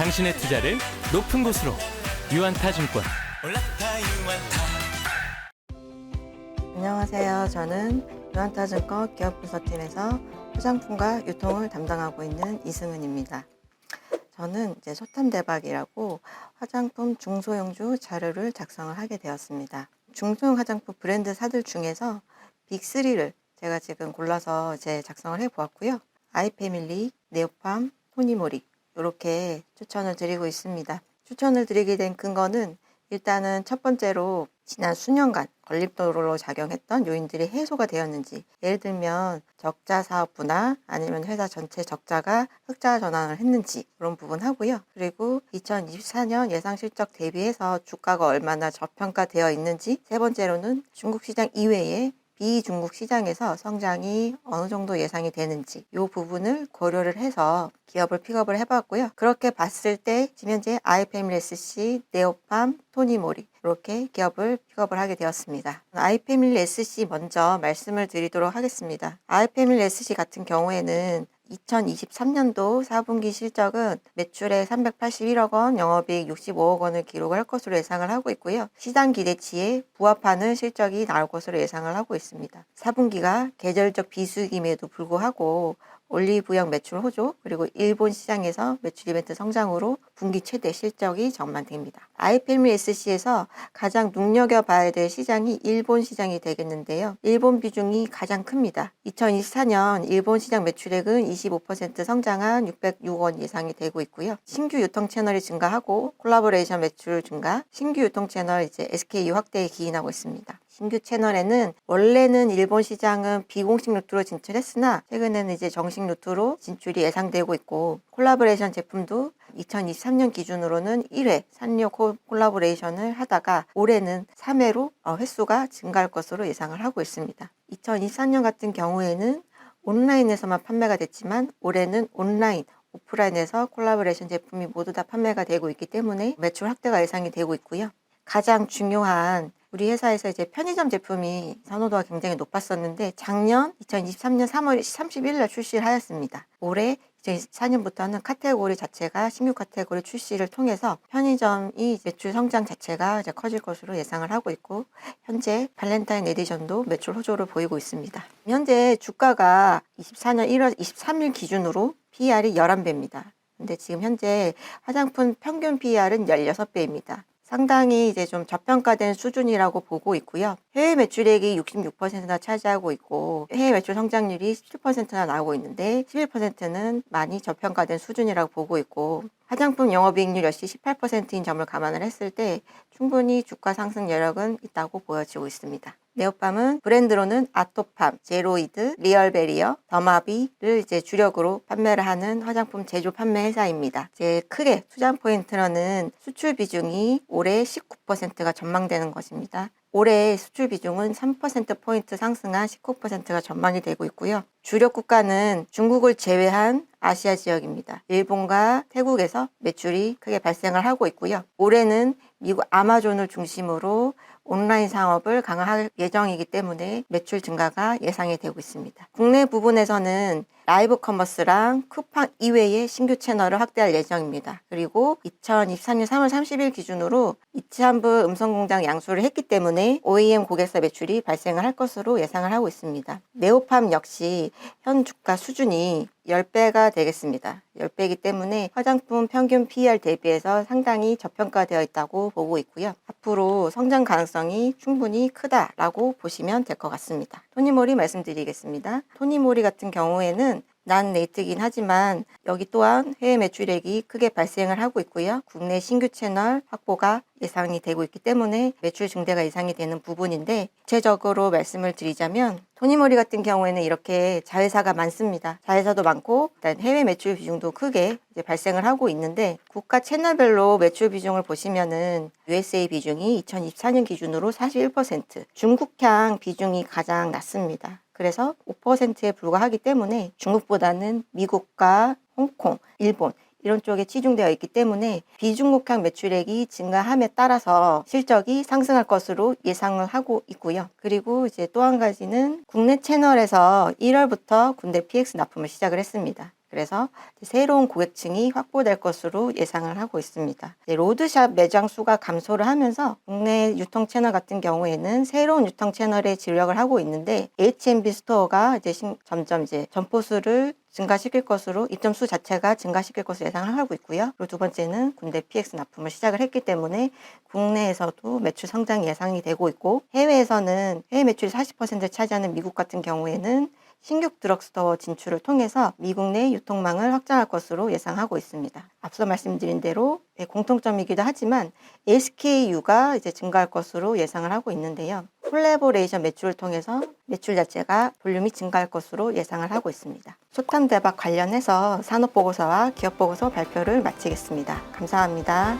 당신의 투자를 높은 곳으로 유안타증권. 안녕하세요. 저는 유안타증권 기업분석팀에서 화장품과 유통을 담당하고 있는 이승은입니다. 저는 이제 소탐대박이라고 화장품 중소형주 자료를 작성을 하게 되었습니다. 중소형 화장품 브랜드사들 중에서 빅3를 제가 지금 골라서 작성을 해보았고요. 아이패밀리, 네오팜, 토니모리 이렇게 추천을 드리고 있습니다. 추천을 드리게 된 근거는 일단은 첫 번째로 지난 수년간 건립도로 작용했던 요인들이 해소가 되었는지, 예를 들면 적자 사업부나 아니면 회사 전체 적자가 흑자 전환을 했는지 그런 부분 하고요. 그리고 2024년 예상 실적 대비해서 주가가 얼마나 저평가되어 있는지, 세 번째로는 중국 시장 이외에 비중국 시장에서 성장이 어느 정도 예상이 되는지 이 부분을 고려를 해서 기업을 픽업을 해봤고요. 그렇게 봤을 때 지금 현재 아이패밀리 SC, 네오팜, 토니모리 이렇게 기업을 픽업을 하게 되었습니다. 아이패밀리 SC 먼저 말씀을 드리도록 하겠습니다. 아이패밀리 SC 같은 경우에는 2023년도 4분기 실적은 매출에 381억 원, 영업이익 65억 원을 기록할 것으로 예상을 하고 있고요. 시장 기대치에 부합하는 실적이 나올 것으로 예상을 하고 있습니다. 4분기가 계절적 비수기임에도 불구하고 올리브영 매출 호조, 그리고 일본 시장에서 매출 이벤트 성장으로 분기 최대 실적이 전망됩니다. 아이패밀리 SC에서 가장 눈여겨봐야 될 시장이 일본 시장이 되겠는데요. 일본 비중이 가장 큽니다. 2024년 일본 시장 매출액은 25% 성장한 606억 원 예상이 되고 있고요. 신규 유통 채널이 증가하고 콜라보레이션 매출 증가, 신규 유통 채널 SKU 확대에 기인하고 있습니다. 신규 채널에는 원래는 일본 시장은 비공식 루트로 진출했으나 최근에는 정식 루트로 진출이 예상되고 있고, 콜라보레이션 제품도 2023년 기준으로는 1회 산료 콜라보레이션을 하다가 올해는 3회로 횟수가 증가할 것으로 예상을 하고 있습니다. 2024년 같은 경우에는 온라인에서만 판매가 됐지만 올해는 온라인, 오프라인에서 콜라보레이션 제품이 모두 다 판매가 되고 있기 때문에 매출 확대가 예상이 되고 있고요. 가장 중요한 우리 회사에서 편의점 제품이 선호도가 굉장히 높았었는데 작년 2023년 3월 31일 날 출시를 하였습니다. 올해 2024년부터는 카테고리 자체가 신규 카테고리 출시를 통해서 편의점이 매출 성장 자체가 커질 것으로 예상을 하고 있고, 현재 발렌타인 에디션도 매출 호조를 보이고 있습니다. 현재 주가가 24년 1월 23일 기준으로 PER이 11배입니다. 근데 지금 현재 화장품 평균 PER은 16배입니다. 상당히 좀 저평가된 수준이라고 보고 있고요. 해외 매출액이 66%나 차지하고 있고 해외 매출 성장률이 17%나 나오고 있는데 11%는 많이 저평가된 수준이라고 보고 있고, 화장품 영업이익률 역시 18%인 점을 감안을 했을 때 충분히 주가 상승 여력은 있다고 보여지고 있습니다. 네오팜은 브랜드로는 아토팜, 제로이드, 리얼베리어, 더마비를 주력으로 판매를 하는 화장품 제조 판매 회사입니다. 크게 투자 포인트로는 수출 비중이 올해 19%가 전망되는 것입니다. 올해 수출 비중은 3%포인트 상승한 19%가 전망이 되고 있고요. 주력 국가는 중국을 제외한 아시아 지역입니다. 일본과 태국에서 매출이 크게 발생을 하고 있고요. 올해는 미국 아마존을 중심으로 온라인 상업을 강화할 예정이기 때문에 매출 증가가 예상이 되고 있습니다. 국내 부분에서는 라이브 커머스랑 쿠팡 이외의 신규 채널을 확대할 예정입니다. 그리고 2024년 3월 30일 기준으로 이치한부 음성공장 양수를 했기 때문에 OEM 고객사 매출이 발생을 할 것으로 예상을 하고 있습니다. 네오팜 역시 현 주가 수준이 10배가 되겠습니다. 10배이기 때문에 화장품 평균 PER 대비해서 상당히 저평가되어 있다고 보고 있고요. 앞으로 성장 가능성이 충분히 크다라고 보시면 될 것 같습니다. 토니모리 말씀드리겠습니다. 토니모리 같은 경우에는 난 레이트긴 하지만 여기 또한 해외 매출액이 크게 발생을 하고 있고요. 국내 신규 채널 확보가 예상이 되고 있기 때문에 매출 증대가 예상이 되는 부분인데, 구체적으로 말씀을 드리자면 토니모리 같은 경우에는 이렇게 자회사가 많습니다. 자회사도 많고 일단 해외 매출 비중도 크게 발생을 하고 있는데, 국가 채널별로 매출 비중을 보시면은 USA 비중이 2024년 기준으로 41%, 중국향 비중이 가장 낮습니다. 그래서 5%에 불과하기 때문에 중국보다는 미국과 홍콩, 일본 이런 쪽에 치중되어 있기 때문에 비중국향 매출액이 증가함에 따라서 실적이 상승할 것으로 예상을 하고 있고요. 그리고 또 한 가지는 국내 채널에서 1월부터 군대 PX 납품을 시작을 했습니다. 그래서 새로운 고객층이 확보될 것으로 예상을 하고 있습니다. 로드샵 매장 수가 감소를 하면서 국내 유통 채널 같은 경우에는 새로운 유통 채널에 진력을 하고 있는데 H&B 스토어가 이제 점점 이제 점포 수를 증가시킬 것으로 입점 수 자체가 증가시킬 것으로 예상을 하고 있고요. 그리고 두 번째는 군대 PX 납품을 시작을 했기 때문에 국내에서도 매출 성장이 예상이 되고 있고 해외에서는 해외 매출이 40%를 차지하는 미국 같은 경우에는 신규 드럭스토어 진출을 통해서 미국 내 유통망을 확장할 것으로 예상하고 있습니다. 앞서 말씀드린 대로 공통점이기도 하지만 SKU가 이제 증가할 것으로 예상을 하고 있는데요. 콜라보레이션 매출을 통해서 매출 자체가 볼륨이 증가할 것으로 예상을 하고 있습니다. 소탐 대박 관련해서 산업보고서와 기업보고서 발표를 마치겠습니다. 감사합니다.